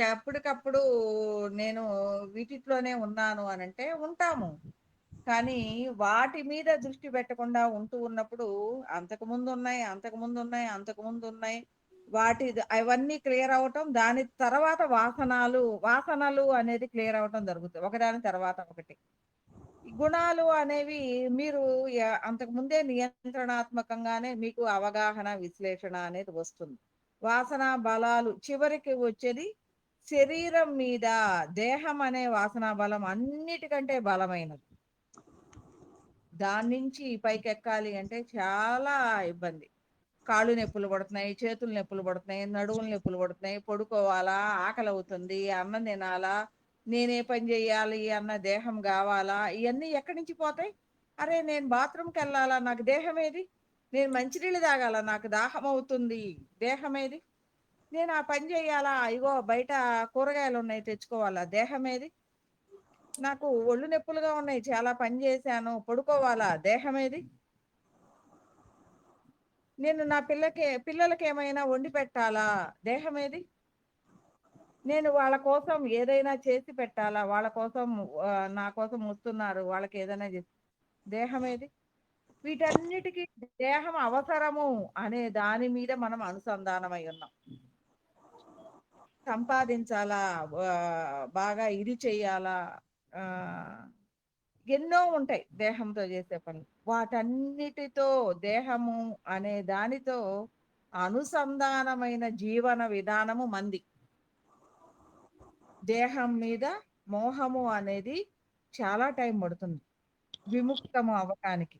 ఎప్పటికప్పుడు నేను వీటిట్లోనే ఉన్నాను అనంటే ఉంటాము. కానీ వాటి మీద దృష్టి పెట్టకుండా ఉంటూ ఉన్నప్పుడు అంతకుముందున్నాయి, అంతకుముందున్నాయి, అంతకుముందున్నాయి. అవన్నీ క్లియర్ అవ్వటం, దాని తర్వాత వాసనలు అనేది క్లియర్ అవ్వటం జరుగుతుంది. ఒకదాని తర్వాత ఒకటి. ఈ గుణాలు అనేవి మీరు అంతకుముందే నియంత్రణాత్మకంగానే మీకు అవగాహన, విశ్లేషణ అనేది వస్తుంది. వాసన బలాలు చివరికి వచ్చేది శరీరం మీద, దేహం అనే వాసనా బలం అన్నిటికంటే బలమైనది. దాని నుంచి పైకెక్కాలి అంటే చాలా ఇబ్బంది. కాళ్ళు నొప్పులు పడుతున్నాయి, చేతులు నొప్పులు పడుతున్నాయి, నడుములు నొప్పులు పడుతున్నాయి, పడుకోవాలా, ఆకలవుతుంది, అన్నం తినాలా, నేనే పని చేయాలి అన్న దేహం కావాలా, ఇవన్నీ ఎక్కడి నుంచి పోతాయి? అరే నేను బాత్రూమ్‌కెళ్ళాలా, నాకు దేహం ఏది? నేను మంచినీళ్ళు తాగాల, నాకు దాహం అవుతుంది, దేహం ఏది? నేను ఆ పని చేయాలా, ఇగో బయట కూరగాయలున్నాయి తెచ్చుకోవాలా, దేహం ఏది? నాకు ఒళ్ళు నొప్పులుగా ఉన్నాయి, చాలా పని చేశాను, పడుకోవాలా, దేహం ఏది? నేను నా పిల్లలకేమైనా వండి పెట్టాలా, దేహం ఏది? నేను వాళ్ళ కోసం ఏదైనా చేసి పెట్టాలా, వాళ్ళ కోసం నా కోసం వస్తున్నారు, వాళ్ళకేదైనా దేహం ఏది? వీటన్నిటికి దేహం అవసరము అనే దాని మీద మనం అనుసంధానమై ఉన్నాం. సంపాదించాలా, బాగా ఇది చెయ్యాలా, ఆహ్, ఎన్నో ఉంటాయి దేహంతో చేసే పనులు. వాటన్నిటితో దేహము అనే దానితో అనుసంధానమైన జీవన విధానము మంది. దేహం మీద మోహము అనేది చాలా టైం పడుతుంది విముక్తము అవ్వటానికి.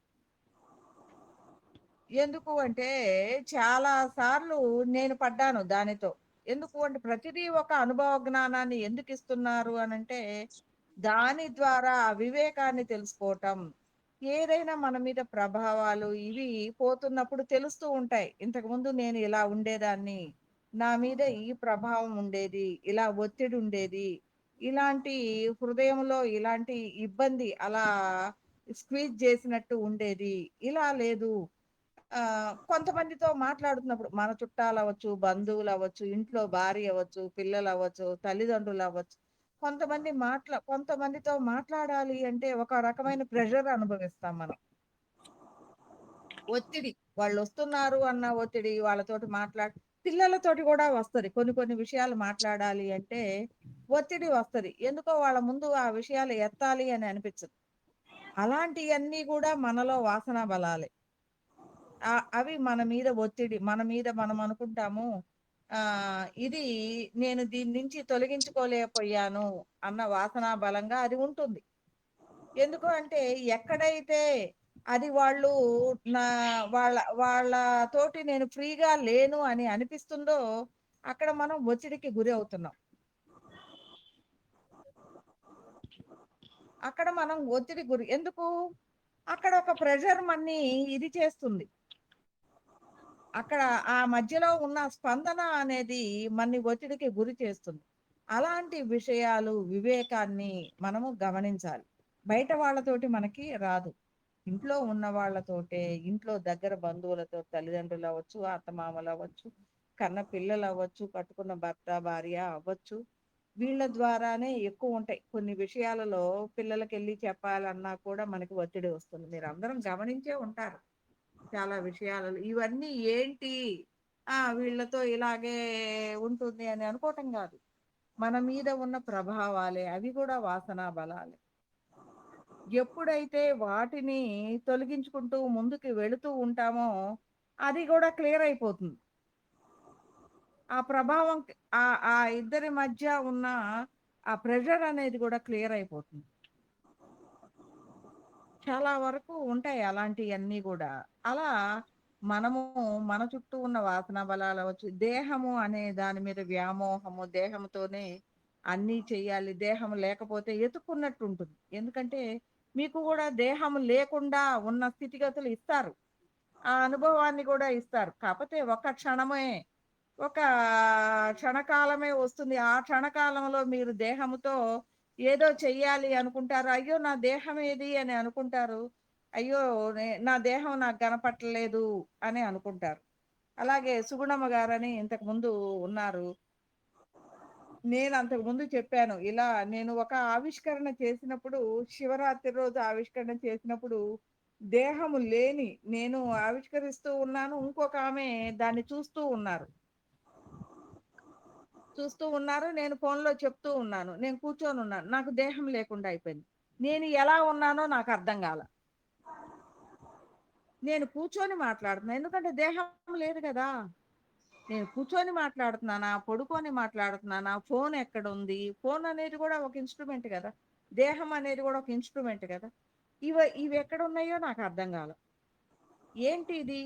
ఎందుకు అంటే చాలా సార్లు నేను పడ్డాను దానితో. ఎందుకు అంటే ప్రతిదీ ఒక అనుభవ జ్ఞానాన్ని ఎందుకిస్తున్నారు అనంటే, దాని ద్వారా ఆ వివేకాన్ని తెలుసుకోవటం. ఏదైనా మన మీద ప్రభావాలు ఇవి పోతున్నప్పుడు తెలుస్తూ ఉంటాయి. ఇంతకుముందు నేను ఇలా ఉండేదాన్ని. నా మీద ఈ ప్రభావం ఉండేది. ఇలా ఒత్తిడి ఉండేది. ఇలాంటి హృదయంలో ఇలాంటి ఇబ్బంది అలా స్క్వీజ్ చేసినట్టు ఉండేది. ఇలా లేదు. కొంతమందితో మాట్లాడుతున్నప్పుడు మన చుట్టాలవ్వచ్చు, బంధువులవ్వచ్చు, ఇంట్లో భార్య అవ్వచ్చు, పిల్లలవ్వచ్చు, తల్లిదండ్రులవ్వచ్చు. కొంతమందితో మాట్లాడాలి అంటే ఒక రకమైన ప్రెషర్ అనుభవిస్తాం మనం. ఒత్తిడి. వాళ్ళొస్తున్నారు అన్న ఒత్తిడి, వాళ్ళతోటి పిల్లలతోటి గూడా వస్తది. కొన్ని కొన్ని విషయాలు మాట్లాడాలి అంటే ఒత్తిడి వస్తది. ఎందుకో వాళ్ళ ముందు ఆ విషయాలు ఎత్తాలి అని అనిపించదు. అలాంటియన్నీ గూడా మనలో వాసనా బలాలే. అవి మన మీద ఒత్తిడి. మన మీద మనం అనుకుంటాము. ఇది నేను దీని నుంచి తొలగించుకోలేకపోయాను అన్న వాసనా బలంగా అది ఉంటుంది. ఎందుకు అంటే ఎక్కడైతే అది వాళ్ళు నా వాళ్ళ వాళ్ళ తోటి నేను ఫ్రీగా లేను అని అనిపిస్తుందో, అక్కడ మనం ఒత్తిడికి గురి అవుతున్నాం. అక్కడ మనం ఒత్తిడి గురి ఎందుకు? అక్కడ ఒక ప్రెషర్ మన్ని ఇది చేస్తుంది. అక్కడ ఆ మధ్యలో ఉన్న స్పందన అనేది మన్ని ఒత్తిడికి గురి చేస్తుంది. అలాంటి విషయాలు, వివేకాన్ని మనము గమనించాలి. బయట వాళ్ళతోటి మనకి రాదు. ఇంట్లో ఉన్న వాళ్ళతోటే, ఇంట్లో దగ్గర బంధువులతో తల్లిదండ్రులవ్వచ్చు, అత్తమామలవ్వచ్చు, కన్న పిల్లలవ్వచ్చు, కట్టుకున్న భర్త, భార్య అవ్వచ్చు. వీళ్ళ ద్వారానే ఎక్కువుంటాయి. కొన్ని విషయాలలో పిల్లలకెళ్ళి చెప్పాలన్నా కూడా మనకి ఒత్తిడి వస్తుంది. మీరందరం గమనించే ఉంటారు. చాలా విషయాలలో. ఇవన్నీ ఏంటి? వీళ్ళతో ఇలాగే ఉంటుంది అని అనుకోవటం గాదు. మన మీద ఉన్న ప్రభావాలే. అవి కూడా వాసనా బలాలే. ఎప్పుడైతే వాటిని తొలగించుకుంటూ ముందుకు వెళుతూ ఉంటామో, అది గూడా క్లియర్ అయిపోతుంది. ఆ ప్రభావం ఆ ఇద్దరి మధ్య ఉన్న ఆ ప్రెషర్ అనేది గూడా క్లియర్ అయిపోతుంది. చాలా వరకు ఉంటాయి అలాంటియన్నీ గూడా. అలా మనము మన చుట్టూ ఉన్న వాసన బలాలవచ్చు, దేహము అనే దాని మీద వ్యామోహము, దేహంతోనే అన్నీ చెయ్యాలి. దేహం లేకపోతే ఎతుక్కున్నట్టుంటుంది. ఎందుకంటే, మీకు గూడా దేహం లేకుండా ఉన్న స్థితిగతులు ఇస్తారు. ఆ అనుభవాన్ని గూడా ఇస్తారు. కాపోతే ఒక క్షణమే, ఒక క్షణకాలమే వస్తుంది. ఆ క్షణకాలంలో మీరు దేహముతో ఏదో చెయ్యాలి అనుకుంటారు. అయ్యో! నా దేహం ఏది అని అనుకుంటారు. అయ్యో! నా దేహం నాకు కనపట్లేదు అని అనుకుంటారు. అలాగే సుగుణమ్మ గారని ఇంతకుముందు ఉన్నారు. నేను అంతకుముందు చెప్పాను. ఇలా నేను ఒక ఆవిష్కరణ చేసినప్పుడు, శివరాత్రి రోజు ఆవిష్కరణ చేసినప్పుడు, దేహము లేని నేను ఆవిష్కరిస్తూ ఉన్నాను. ఇంకొక ఆమె దాన్ని చూస్తూ ఉన్నారు. చూస్తూ ఉన్నారు. నేను ఫోన్‌లో చెప్తూ ఉన్నాను. నేను కూర్చొనున్నాను. నాకు దేహం లేకుండా అయిపోయింది. నేను ఎలా ఉన్నానో నాకు అర్థం గాల. నేను కూర్చొని మాట్లాడుతున్నా. ఎందుకంటే దేహం లేదు గదా! నేను కూర్చొని మాట్లాడుతున్నానా? పడుకొని మాట్లాడుతున్నానా? ఫోన్ ఎక్కడుంది? ఫోన్ అనేది గూడా ఒక ఇన్‌స్ట్రుమెంట్ గదా! దేహం అనేది గూడా ఒక ఇన్‌స్ట్రుమెంట్ గదా! ఇవెక్కడున్నాయో నాకు అర్థం గాల. ఏంటి ఇది?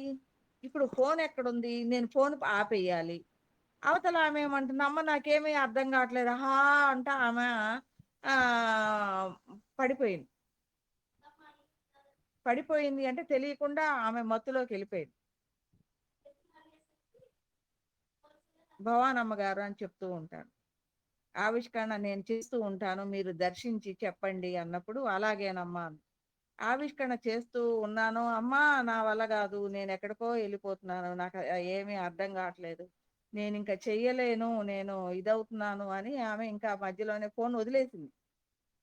ఇప్పుడు ఫోన్ ఎక్కడుంది? నేను ఫోన్ ఆపేయాలి. అవతల ఆమె ఏమంటుంది, "అమ్మ నాకేమీ అర్థం గాట్లేదు." హా! అంటా ఆమె ఆహ్, పడిపోయింది. పడిపోయింది అంటే తెలియకుండా ఆమె మత్తులోకెళ్ళిపోయింది. భవానమ్మ గారు అని చెప్తూ ఉంటాను. ఆవిష్కరణ నేను చేస్తూ ఉంటాను. మీరు దర్శించి చెప్పండి అన్నప్పుడు, అలాగేనమ్మా అంది. ఆవిష్కరణ చేస్తూ ఉన్నాను. అమ్మా నా వల్ల గాదు. నేనెక్కడికో ఎళ్ళిపోతున్నాను. నాకు ఏమీ అర్థం గాట్లేదు. నేనింక చెయ్యలేను. నేను ఇదవుతున్నాను అని ఆమె ఇంకా మధ్యలోనే ఫోన్ వదిలేసింది.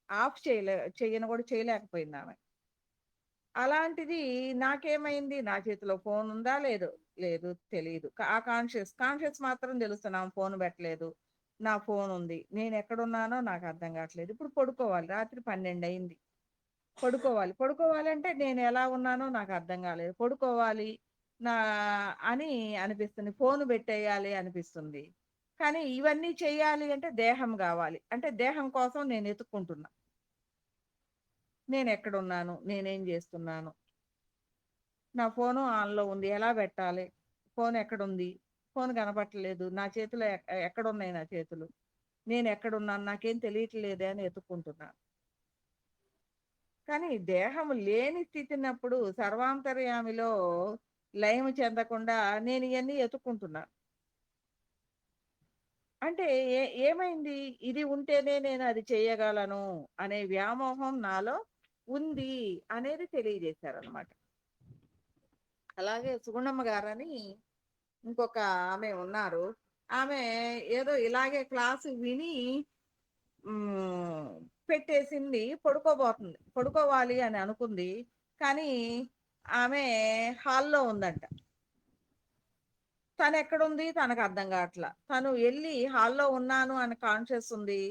ఆఫ్ చెయ్యను గూడా చేయలేకపోయిందామె. అలాంటిది నాకేమైంది? నా చేతిలో ఫోనుందా? లేదో? లేదు. తెలీదు. ఆ కాన్షియస్ మాత్రం తెలుసు. నా ఫోను పెట్టలేదు. నా ఫోనుంది. నేనెక్కడున్నానో నాకర్థం గాట్లేదు. ఇప్పుడు పడుకోవాలి. రాత్రి 12 అయింది. పడుకోవాలి. పడుకోవాలంటే నేనెలా ఉన్నానో నాకర్థం గాలేదు. పడుకోవాలి నా అని అనిపిస్తుంది. ఫోను బెట్టేయాలి అనిపిస్తుంది. కానీ ఇవన్నీ చెయ్యాలి అంటే దేహం గావాలి. అంటే దేహం కోసం నేను ఎతుక్కుంటున్నా. నేనెక్కడున్నాను? నేనేం జేస్తున్నాను? నా ఫోను ఆన్‌లో ఉంది. ఎలా బెట్టాలి? ఫోనెక్కడుంది? ఫోను కనపడట్లేదు. నా చేతిలో ఎక్కడున్నాయి నా చేతులు? నేనెక్కడున్నాను? నాకేం తెలియట్లేదే అని ఎతుక్కుంటున్నాను. కానీ దేహం లేని స్థితినప్పుడు సర్వాంతర్యామిలో లయము చెందకుండా నేను ఇయన్నీ ఎతుక్కుంటున్నాను. అంటే ఏమైంది? ఇది ఉంటేనే నేను అది చేయగలను అనే వ్యామోహం నాలో ఉంది అనేది తెలియజేశారనమాట. అలాగే సుగుణమ్మ గారని ఇంకొక ఆమె ఉన్నారు. ఆమె ఏదో ఇలాగే క్లాసు విని హ్మ్. పెట్టేసింది. పడుకోబోతుంది. పడుకోవాలి అని అనుకుంది. కానీ ఆమె హాల్‌లో ఉందంట. తనెక్కడుంది తనకర్థం గాట్ల. తను ఎళ్లి హాల్‌లో ఉన్నాను అని కాన్షియస్ ఉంది.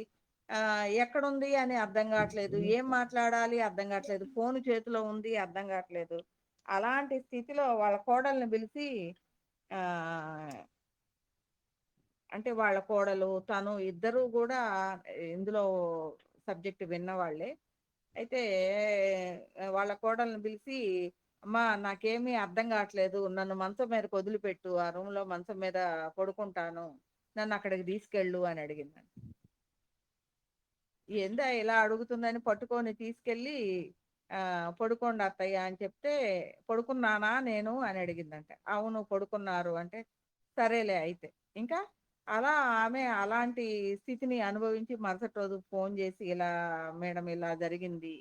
ఎక్కడుంది అని అర్థం గాట్లేదు. ఏం మాట్లాడాలి అర్థం గాట్లేదు. ఫోను చేతిలో ఉంది అర్థం గాట్లేదు. అలాంటి స్థితిలో వాళ్ళ కోడల్ని పిలిసి ఆహ్, అంటే వాళ్ళ కోడలు, తను ఇద్దరూ గూడా ఇందులో సబ్జెక్ట్ విన్నవాళ్ళే. అయితే వాళ్ళ కోడల్ని పిలిసి, "అమ్మా నాకేమీ అర్థం గాట్లేదు. నన్ను మంచం మీదకి వదిలిపెట్టు. ఆ రూమ్‌లో మంచం మీద పడుకుంటాను. నన్నక్కడికి తీసుకెళ్ళు" అని అడిగిందంట. ఏందా ఇలా అడుగుతుందని పట్టుకొని తీసుకెళ్ళి "పడుకోండి అత్తయ్య" అని చెప్తే, "పడుకున్నానా నేను" అని అడిగిందంట. "అవును పడుకున్నారు" అంటే, సరేలే అయితే. ఇంకా అలా ఆమె అలాంటి స్థితిని అనుభవించి మరుసటి రోజు ఫోను జేసి, "ఇలా మేడం ఇలా జరిగింది.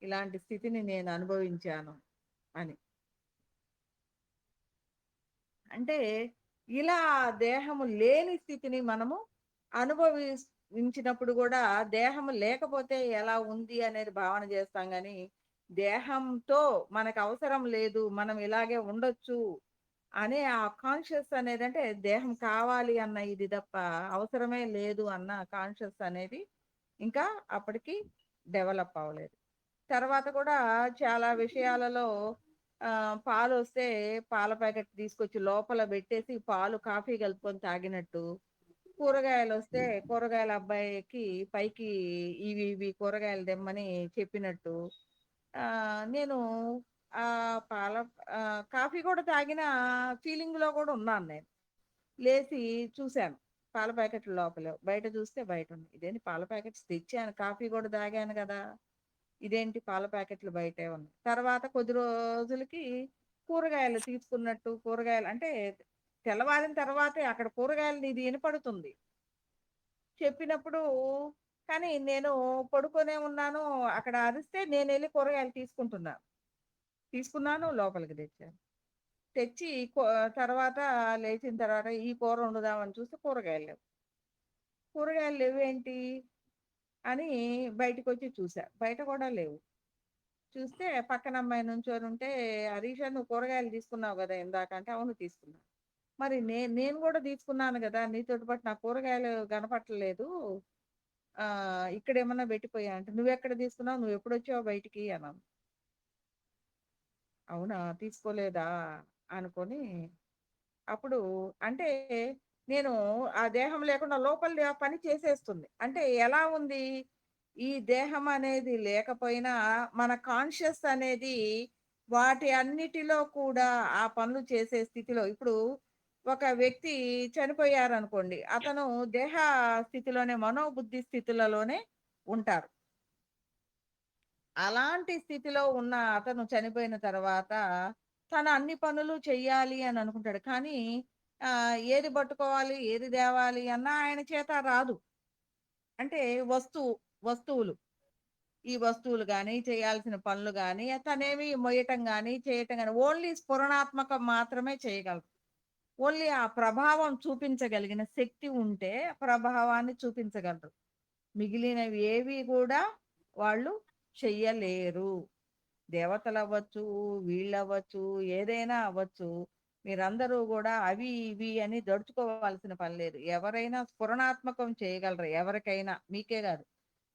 ఇలాంటి స్థితిని నేను అనుభవించాను" అని. అంటే ఇలా దేహము లేని స్థితిని మనము అనుభవించినప్పుడు గూడా దేహము లేకపోతే ఎలా ఉంది అనేది భావన చేస్తాం గానీ, దేహంతో మనకవసరం లేదు. మనం ఇలాగే ఉండొచ్చు అనే ఆ కాన్షియస్ అనేదంటే దేహం కావాలి అన్న ఇది తప్ప అవసరమే లేదు అన్న కాన్షియస్ అనేది ఇంకా అప్పటికి డెవలప్ అవ్వలేదు. తర్వాత కూడా చాలా విషయాలలో పాలొస్తే పాల ప్యాకెట్ తీసుకొచ్చి లోపల బెట్టేసి పాలు కాఫీ కలుపుకొని తాగినట్టు, కూరగాయలొస్తే కూరగాయల అబ్బాయికి పైకి ఇవి కూరగాయలు దెమ్మని చెప్పినట్టు, నేను పాల కాఫీ కూడా తాగిన ఫీలింగ్‌లో గూడా ఉన్నాను నేను. లేసి చూసాను. పాల ప్యాకెట్లు లోపల. బయట చూస్తే బయటుంది. ఇదేంటి పాల ప్యాకెట్స్ తెచ్చాను. కాఫీ గూడా తాగాను గదా! ఇదేంటి పాల ప్యాకెట్లు బయటే ఉన్నాయి. తర్వాత కొద్ది రోజులకి కూరగాయలు తీసుకున్నట్టు కూరగాయలు అంటే తెల్లవారిన తర్వాతే అక్కడ కూరగాయలది ఇది ఇనపడుతుంది. చెప్పినప్పుడు కానీ నేను పడుకొనే ఉన్నాను. అక్కడ అరిస్తే నేనెళ్లి కూరగాయలు తీసుకుంటున్నాను. తీసుకున్నాను లోపలికి తెచ్చాను. తెచ్చి తర్వాత లేచిన తర్వాత ఈ కూర వండుదామని చూస్తే కూరగాయలు లేవు. కూరగాయలు లేవేంటి అని బయటికొచ్చి చూసా. బయట కూడా లేవు. చూస్తే పక్కన అమ్మాయి నుంచొనుంటే, "హరీషా నువ్వు కూరగాయలు తీసుకున్నావు గదా! ఇందాక" అంటే, "అవును తీసుకున్నా." "మరి నేను గూడా తీసుకున్నాను గదా! నీతోటి పాటు నా కూరగాయలు కనపడట్లేదు. ఇక్కడేమన్నా పెట్టిపోయాయా" అంటే, "నువ్వెక్కడ తీసుకున్నావు? నువ్వెప్పుడొచ్చావు బయటికి" అన్నాను. అవునా! తీసుకోలేదా? అనుకోని అప్పుడు అంటే నేను ఆ దేహం లేకుండా లోపల ఆ పని చేసేస్తుంది. అంటే ఎలా ఉంది? ఈ దేహం అనేది లేకపోయినా మన కాన్షియస్ అనేది వాటి అన్నిటిలో కూడా ఆ పనులు చేసే స్థితిలో ఇప్పుడు ఒక వ్యక్తి చనిపోయారనుకోండి. అతను దేహ స్థితిలోనే మనోబుద్ధి స్థితులలోనే ఉంటారు. అలాంటి స్థితిలో ఉన్న అతను చనిపోయిన తర్వాత తను అన్ని పనులు చెయ్యాలి అని అనుకుంటాడు. కానీ ఏది పట్టుకోవాలి, ఏది తేవాలి అన్నా ఆయన చేత రాదు. అంటే వస్తువు వస్తువులు. ఈ వస్తువులు గాని, చేయాల్సిన పనులు గాని, తనేమి మొయ్యటం గాని, చేయటం గాని ఓన్లీ స్ఫురణాత్మకం మాత్రమే చేయగలరు. ఓన్లీ ఆ ప్రభావం చూపించగలిగిన శక్తి ఉంటే ప్రభావాన్ని చూపించగలరు. మిగిలినవి ఏవి గూడా వాళ్ళు చెయ్యలేరు. దేవతలవ్వచ్చు, వీళ్ళవ్వచ్చు, ఏదైనా అవ్వచ్చు. మీరందరూ గూడా అవి, ఇవి అని దడుచుకోవాల్సిన పని లేదు. ఎవరైనా స్ఫురణాత్మకం చేయగలరు ఎవరికైనా. మీకే గాదు.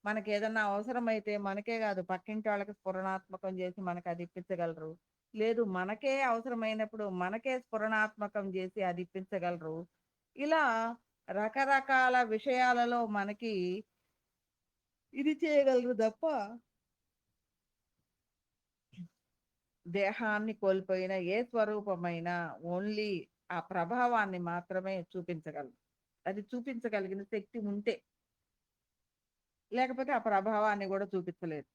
మనకేదన్నా అవసరమైతే మనకే గాదు, పక్కింటోళ్ళకి స్ఫురణాత్మకం జేసి మనకది ఇప్పించగలరు. లేదు మనకే అవసరమైనప్పుడు మనకే స్ఫురణాత్మకం జేసి అది ఇప్పించగలరు. ఇలా రకరకాల విషయాలలో మనకి ఇది చేయగలరు తప్ప దేహాన్ని కోల్పోయిన ఏ స్వరూపమైనా ఓన్లీ ఆ ప్రభావాన్ని మాత్రమే చూపించగలరు. అది చూపించగలిగిన శక్తి ఉంటే, లేకపోతే ఆ ప్రభావాన్ని గూడా చూపించలేదు.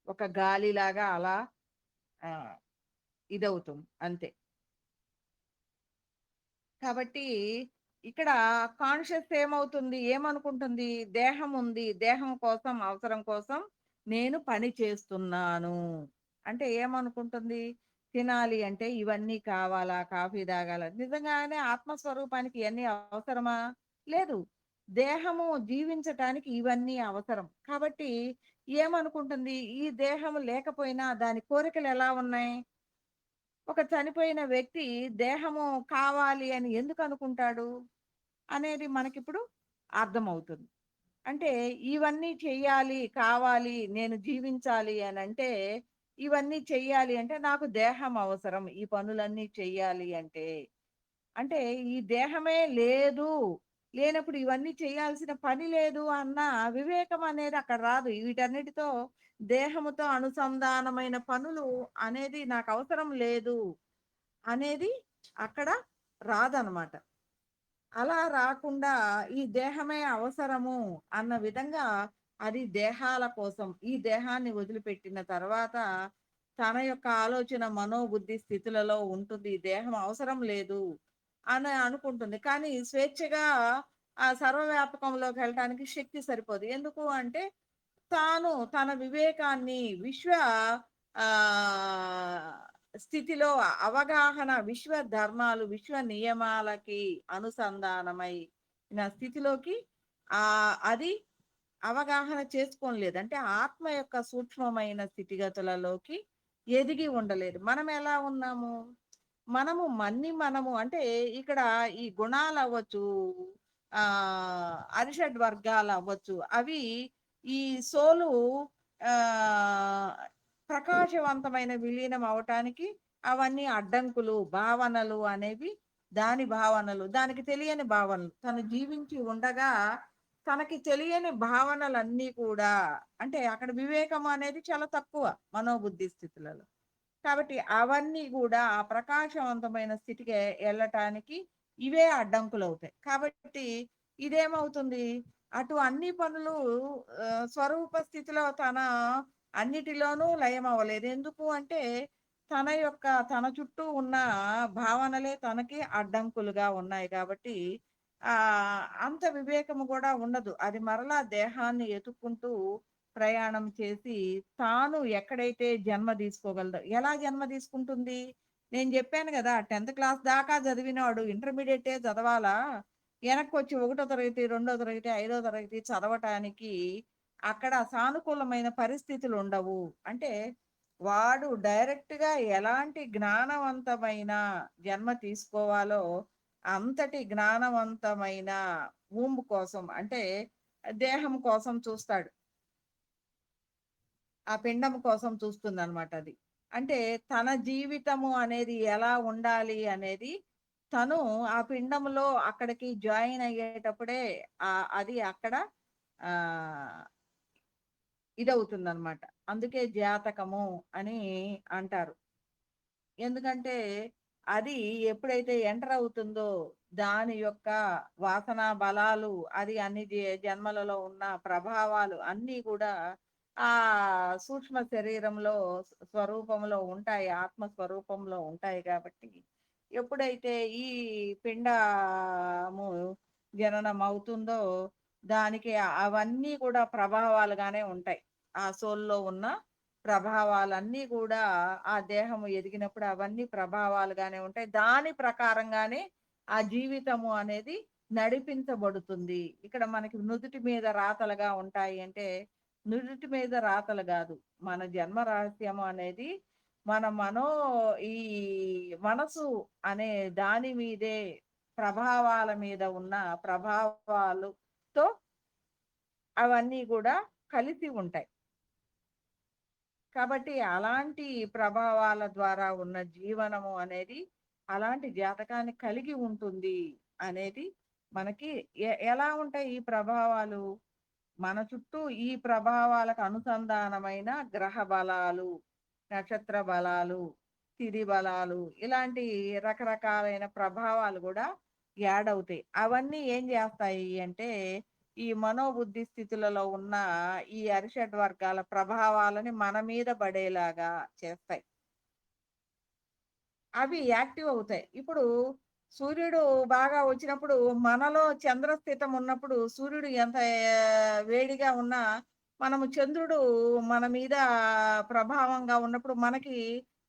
ఒక గాలిలాగా అలా ఆహ్, ఇదవుతుంది అంతే. కాబట్టి ఇక్కడ కాన్షియస్ ఏమవుతుంది? ఏమనుకుంటుంది? దేహం ఉంది. దేహం కోసం, అవసరం కోసం నేను పని చేస్తున్నాను. అంటే ఏమనుకుంటుంది? తినాలి అంటే ఇవన్నీ కావాలా? కాఫీ తాగాలా? నిజంగానే ఆత్మస్వరూపానికి ఇయన్నీ అవసరమా? లేదు. దేహము జీవించటానికి ఇవన్నీ అవసరం. కాబట్టి ఏమనుకుంటుంది? ఈ దేహం లేకపోయినా దాని కోరికలు ఎలా ఉన్నాయి? ఒక చనిపోయిన వ్యక్తి దేహము కావాలి అని ఎందుకు అనుకుంటాడు అనేది మనకిప్పుడు అర్థమవుతుంది. అంటే ఇవన్నీ చెయ్యాలి, కావాలి, నేను జీవించాలి అనంటే, ఇవన్నీ చెయ్యాలి అంటే నాకు దేహం అవసరం. ఈ పనులన్నీ చెయ్యాలి అంటే. అంటే ఈ దేహమే లేదు. లేనప్పుడు ఇవన్నీ చేయాల్సిన పని లేదు అన్న వివేకం అనేది అక్కడ రాదు. వీటన్నిటితో దేహముతో అనుసంధానమైన పనులు అనేది నాకవసరం లేదు అనేది అక్కడ రాదనమాట. అలా రాకుండా ఈ దేహమే అవసరము అన్న విధంగా అది దేహాల కోసం ఈ దేహాన్ని వదిలిపెట్టిన తర్వాత తన యొక్క ఆలోచన మనోబుద్ధి స్థితులలో ఉంటుంది. ఈ దేహం అవసరం లేదు అని అనుకుంటుంది. కానీ స్వేచ్ఛగా ఆ సర్వవ్యాపకంలోకి వెళ్ళటానికి శక్తి సరిపోదు. ఎందుకు అంటే తాను తన వివేకాన్ని విశ్వ ఆహ్, స్థితిలో అవగాహన విశ్వ ధర్మాలు, విశ్వ నియమాలకి అనుసంధానమై నా స్థితిలోకి అది అవగాహన చేసుకోలేదు. అంటే ఆత్మ యొక్క సూక్ష్మమైన స్థితిగతులలోకి ఎదిగి ఉండలేదు. మనం ఎలా ఉన్నాము? మనము అంటే ఇక్కడ ఈ గుణాలవ్వచ్చు, అరిషడ్ వర్గాలవ్వచ్చు. అవి ఈ సోలు ఆహ్, ప్రకాశవంతమైన విలీనం అవ్వటానికి అవన్నీ అడ్డంకులు, భావనలు అనేవి దాని భావనలు. దానికి తెలియని భావనలు. తను జీవించి ఉండగా తనకి తెలియని భావనలన్నీ కూడా అంటే అక్కడ వివేకం అనేది చాలా తక్కువ మనోబుద్ధి స్థితులలో. కాబట్టి అవన్నీ గూడా ఆ ప్రకాశవంతమైన స్థితికి ఎళ్ళటానికి ఇవే అడ్డంకులవుతాయి. కాబట్టి ఇదేమవుతుంది? అటు అన్ని పనులు స్వరూప స్థితిలో తన అన్నిటిలోనూ లయమవ్వలేదు. ఎందుకు అంటే తన చుట్టూ ఉన్న భావనలే తనకి అడ్డంకులుగా ఉన్నాయి కాబట్టి అంత వివేకము గూడా ఉండదు. అది మరలా దేహాన్ని ఎతుక్కుంటూ ప్రయాణం చేసి తాను ఎక్కడైతే జన్మ తీసుకోగలదో ఎలా జన్మ తీసుకుంటుంది? నేను జెప్పాను గదా! 10థ్ క్లాస్ దాకా చదివినోడు ఇంటర్మీడియేటే చదవాలా? వెనక్కొచ్చి ఒకటో తరగతి, రెండో తరగతి, ఐదో తరగతి చదవటానికి అక్కడ సానుకూలమైన పరిస్థితులు ఉండవు. అంటే వాడు డైరెక్ట్‌గా ఎలాంటి జ్ఞానవంతమైన జన్మ తీసుకోవాలో అంతటి జ్ఞానవంతమైన ఊంబ్ కోసం అంటే దేహం కోసం చూస్తాడు. ఆ పిండం కోసం చూస్తుందనమాట అది. అంటే తన జీవితము అనేది ఎలా ఉండాలి అనేది తను ఆ పిండంలో అక్కడికి జాయిన్ అయ్యేటప్పుడే అది అక్కడ ఆహ్, ఇదవుతుందనమాట. అందుకే జాతకము అని అంటారు. ఎందుకంటే అది ఎప్పుడైతే ఎంటర్ అవుతుందో దాని యొక్క వాసనా బలాలు అది అన్ని జన్మలలో ఉన్న ప్రభావాలు అన్నీ కూడా ఆ సూక్ష్మ శరీరంలో స్వరూపంలో ఉంటాయి, ఆత్మ స్వరూపంలో ఉంటాయి కాబట్టి ఎప్పుడైతే ఈ పిండము జననం అవుతుందో దానికి అవన్నీ కూడా ప్రభావాలుగానే ఉంటాయి. ఆ సోల్లో ఉన్న ప్రభావాలన్నీ కూడా ఆ దేహం ఎదిగినప్పుడు అవన్నీ ప్రభావాలుగానే ఉంటాయి. దాని ప్రకారంగానే ఆ జీవితము అనేది నడిపించబడుతుంది. ఇక్కడ మనకి నుదుటి మీద రాతలుగా ఉంటాయి అంటే, నుదుటి మీద రాతలు గాదు. మన జన్మ రహస్యము అనేది మన ఈ మనసు అనే దాని మీదే ప్రభావాల మీద ఉన్న ప్రభావాలుతో అవన్నీ గూడా కలిసి ఉంటాయి. కాబట్టి అలాంటి ప్రభావాల ద్వారా ఉన్న జీవనము అనేది అలాంటి జాతకాన్ని కలిగి ఉంటుంది అనేది మనకి ఎలా ఉంటాయి ఈ ప్రభావాలు మన చుట్టూ ఈ ప్రభావాలకు అనుసంధానమైన గ్రహ బలాలు, నక్షత్ర బలాలు, తిథి బలాలు ఇలాంటి రకరకాలైన ప్రభావాలు కూడా యాడ్ అవుతాయి. అవన్నీ ఏం చేస్తాయి అంటే ఈ మనోబుద్ధి స్థితులలో ఉన్న ఈ అరిషడ్ వర్గాల ప్రభావాలని మన మీద పడేలాగా చేస్తాయి. అవి యాక్టివ్ అవుతాయి. ఇప్పుడు సూర్యుడు బాగా వచ్చినప్పుడు మనలో చంద్రస్థితం ఉన్నప్పుడు సూర్యుడు ఎంత వేడిగా ఉన్నా మనము చంద్రుడు మన మీద ప్రభావంగా ఉన్నప్పుడు మనకి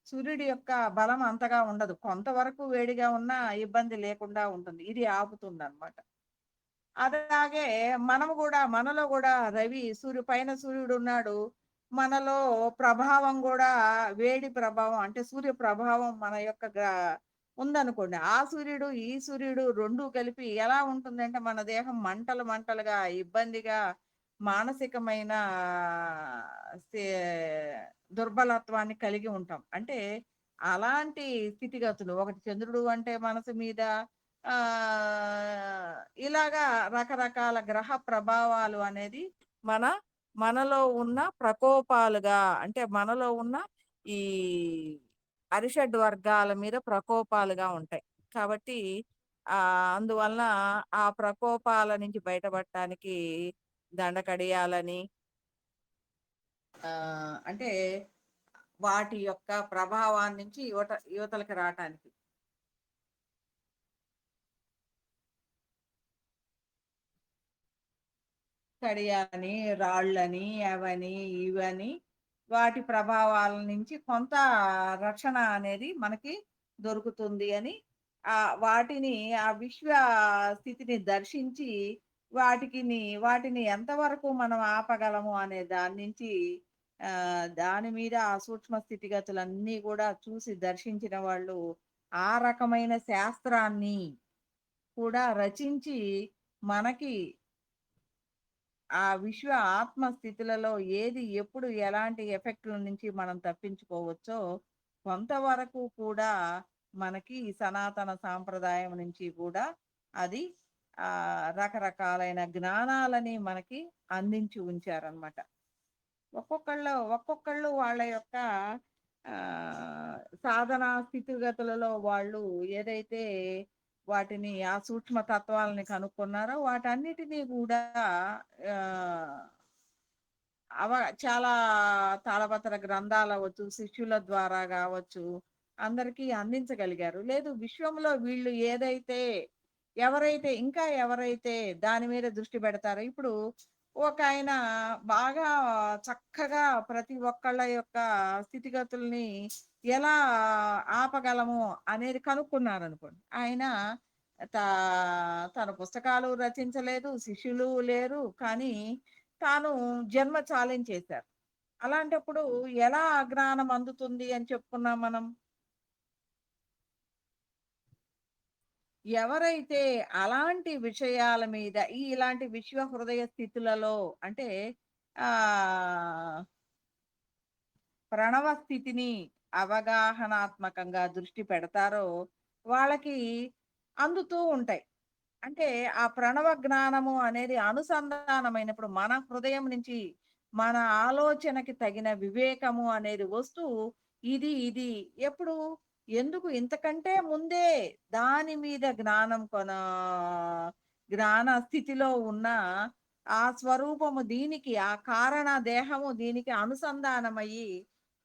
సూర్యుడి యొక్క బలం అంతగా ఉండదు. కొంతవరకు వేడిగా ఉన్నా ఇబ్బంది లేకుండా ఉంటుంది. ఇది ఆపుతుందన్నమాట. అలాగే మనము గూడా మనలో గూడా రవి పైన సూర్యుడున్నాడు. మనలో ప్రభావం గూడా వేడి ప్రభావం అంటే సూర్య ప్రభావం మన యొక్క ఉందనుకోండి. ఆ సూర్యుడు, ఈ సూర్యుడు 2 కలిపి ఎలా ఉంటుందంటే మన దేహం మంటలు మంటలుగా, ఇబ్బందిగా, మానసికమైన సే దుర్బలత్వాన్ని కలిగి ఉంటాం. అంటే అలాంటి స్థితిగతులు ఒకటి చంద్రుడు అంటే మనసు మీద ఆహ్, ఇలాగా రకరకాల గ్రహ ప్రభావాలు అనేది మన మనలో ఉన్న ప్రకోపాలుగా అంటే మనలో ఉన్న ఈ అరిషడ్ వర్గాల మీద ప్రకోపాలుగా ఉంటాయి. కాబట్టి అందువలన ఆ ప్రకోపాల నుంచి బయటపడటానికి దండకడియాలని అంటే వాటి యొక్క ప్రభావాన్నించి యువతలకి రాటానికి. కడియాలని, రాళ్ళని, అవని, ఇవని వాటి ప్రభావాల నుంచి కొంత రక్షణ అనేది మనకి దొరుకుతుంది అని వాటిని ఆ విశ్వ స్థితిని దర్శించి వాటిని ఎంతవరకు మనం ఆపగలము అనే దాని నుంచి దాని మీద ఆ సూక్ష్మ స్థితిగతులన్నీ కూడా చూసి దర్శించిన వాళ్ళు ఆ రకమైన శాస్త్రాన్ని కూడా రచించి మనకి ఆ విశ్వ ఆత్మ స్థితులలో ఏది ఎప్పుడు ఎలాంటి ఎఫెక్ట్‌ల నుంచి మనం తప్పించుకోవచ్చో, కొంతవరకు కూడా మనకి ఈ సనాతన సాంప్రదాయం నుంచి కూడా అది రకరకాలైన జ్ఞానాలని మనకి అందించి ఉంచారనమాట. ఒక్కొక్కళ్ళు వాళ్ళ యొక్క సాధనా స్థితిగతులలో వాళ్ళు ఏదైతే వాటిని ఆ సూక్ష్మ తత్వాలని కనుక్కున్నారో వాటన్నిటిని కూడా ఆహ్, అవ చాలా తాళపత్ర గ్రంథాలవ్వచ్చు, శిష్యుల ద్వారా గావచ్చు, అందరికీ అందించగలిగారు. లేదు విశ్వంలో వీళ్ళు ఎవరైతే దాని మీద దృష్టి పెడతారో ఇప్పుడు ఒకాయన బాగా చక్కగా ప్రతి ఒక్కళ్ళ యొక్క స్థితిగతుల్ని ఎలా ఆపగలము అనేది కనుక్కున్నారనుకోండి. ఆయన తా తను పుస్తకాలు రచించలేదు, శిష్యులు లేరు. కానీ తాను జన్మ చాలించేశారు. అలాంటప్పుడు ఎలా జ్ఞానం అందుతుంది అని చెప్పుకున్నాం మనం? ఎవరైతే అలాంటి విషయాల మీద ఇలాంటి విశ్వ హృదయ స్థితులలో అంటే ఆహ్, ప్రణవ స్థితిని అవగాహనాత్మకంగా దృష్టి పెడతారో వాళ్ళకి అందుతూ ఉంటాయి. అంటే ఆ ప్రణవ జ్ఞానము అనేది అనుసంధానమైనప్పుడు మన హృదయం నుంచి మన ఆలోచనకి తగిన వివేకము అనేది వస్తూ ఇది ఎప్పుడు ఎందుకు ఇంతకంటే ముందే దాని మీద జ్ఞాన స్థితిలో ఉన్న ఆ స్వరూపము దీనికి ఆ కారణ దేహము దీనికి అనుసంధానమయ్యి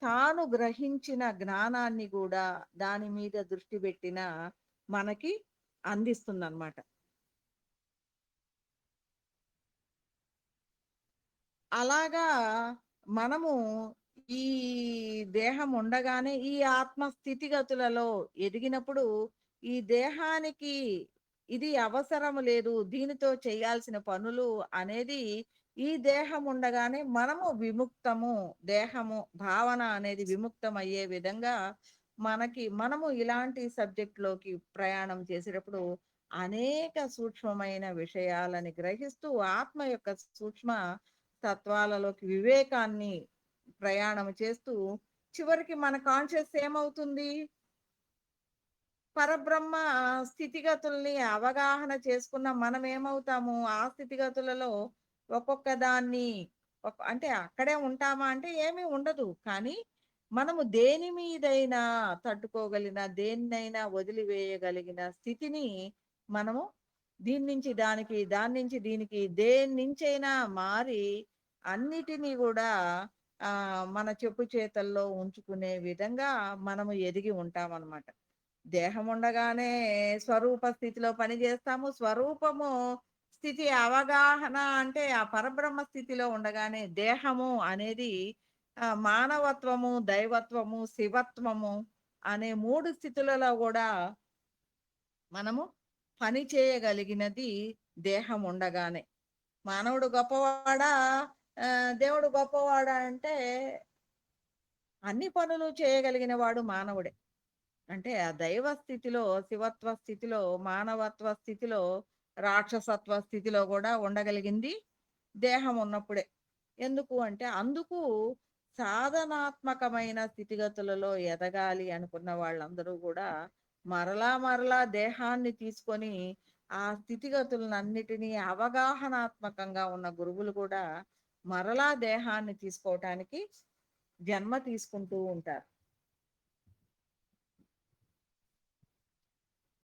తాను గ్రహించిన జ్ఞానాన్ని కూడా దాని మీద దృష్టి పెట్టిన మనకి అందిస్తుందన్నమాట. అలాగా మనము ఈ దేహం ఉండగానే ఈ ఆత్మ స్థితిగతులలో ఎదిగినప్పుడు ఈ దేహానికి ఇది అవసరం లేదు దీనితో చేయాల్సిన పనులు అనేది ఈ దేహం ఉండగానే మనము విముక్తము దేహము భావన అనేది విముక్తం అయ్యే విధంగా మనము ఇలాంటి సబ్జెక్టులోకి ప్రయాణం చేసేటప్పుడు అనేక సూక్ష్మమైన విషయాలని గ్రహిస్తూ ఆత్మ యొక్క సూక్ష్మ తత్వాలలోకి వివేకాన్ని ప్రయాణం చేస్తూ చివరికి మన కాన్షియస్ ఏమవుతుంది? పరబ్రహ్మ స్థితిగతుల్ని అవగాహన చేసుకున్న మనం ఏమవుతాము? ఆ స్థితిగతులలో ఒక్కొక్క దాన్ని అంటే అక్కడే ఉంటామా అంటే ఏమీ ఉండదు. కానీ మనము దేని మీదైనా తట్టుకోగలిగిన, దేన్నైనా వదిలివేయగలిగిన స్థితిని మనము దీని నుంచి దానికి, దాని నుంచి దీనికి, దేన్నించైనా మారి అన్నిటిని గూడా మన చెప్పు చేతల్లో ఉంచుకునే విధంగా మనము ఎదిగి ఉంటామనమాట. దేహం ఉండగానే స్వరూప స్థితిలో పని చేస్తాము. స్వరూపము స్థితి అవగాహన అంటే ఆ పరబ్రహ్మ స్థితిలో ఉండగానే దేహము అనేది మానవత్వము, దైవత్వము, శివత్వము అనే 3 స్థితులలో గూడా మనము పని చేయగలిగినది దేహం ఉండగానే. మానవుడు గొప్పవాడా? దేవుడు గొప్పవాడా అంటే అన్ని పనులు చేయగలిగిన వాడు మానవుడే. అంటే ఆ దైవ స్థితిలో, శివత్వ స్థితిలో, మానవత్వ స్థితిలో, రాక్షసత్వ స్థితిలో గూడా ఉండగలిగింది దేహం ఉన్నప్పుడే. ఎందుకు అంటే అందుకు సాధనాత్మకమైన స్థితిగతులలో ఎదగాలి అనుకున్న వాళ్ళందరూ గూడా మరలా దేహాన్ని తీసుకొని ఆ స్థితిగతులనన్నిటినీ అవగాహనాత్మకంగా ఉన్న గురువులు కూడా మరలా దేహాన్ని తీసుకోవటానికి జన్మ తీసుకుంటూ ఉంటారు.